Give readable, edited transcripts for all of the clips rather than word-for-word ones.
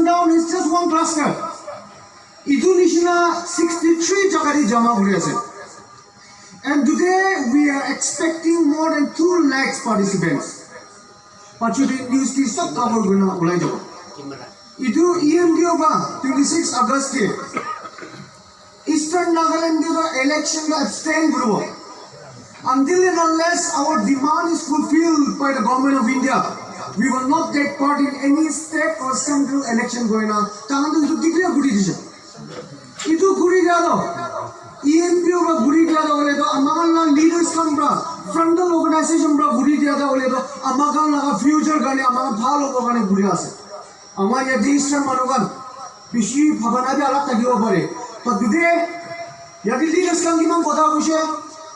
Down is just one cluster. Indonesia 63 jagari jama huriase. And today we are expecting more than 2 lakhs participants. But you didn't use this top cover guna ulai jabo. Itu EMDO ba 26 August ke Eastern Nagaland the election to abstain guru. Until and unless our demand is fulfilled by the government of India, we will not take part in any state or central election going on. Tangan itu declare guri disa. Itu guri jado. EMPO ba guri jado oleh to amagan lang leaders kan bra, frontal organization bra guri jado oleh to amagan laga future gane amagan thalo ko gane guri ase. Amar ya Eastern manogan bishi bhabana bi alag tagibo pare. But today, yadi leaders kan kimang kotha bushe.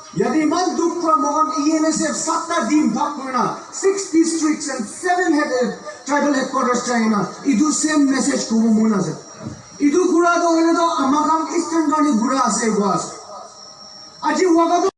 Yadi man dukra mohan ENSF satta din bhag korna 6 districts and 7 tribal headquarters China. Idu same message kumu muna se. Idu gura do hele do amagang Eastern gani gura ase guas. Aji waga do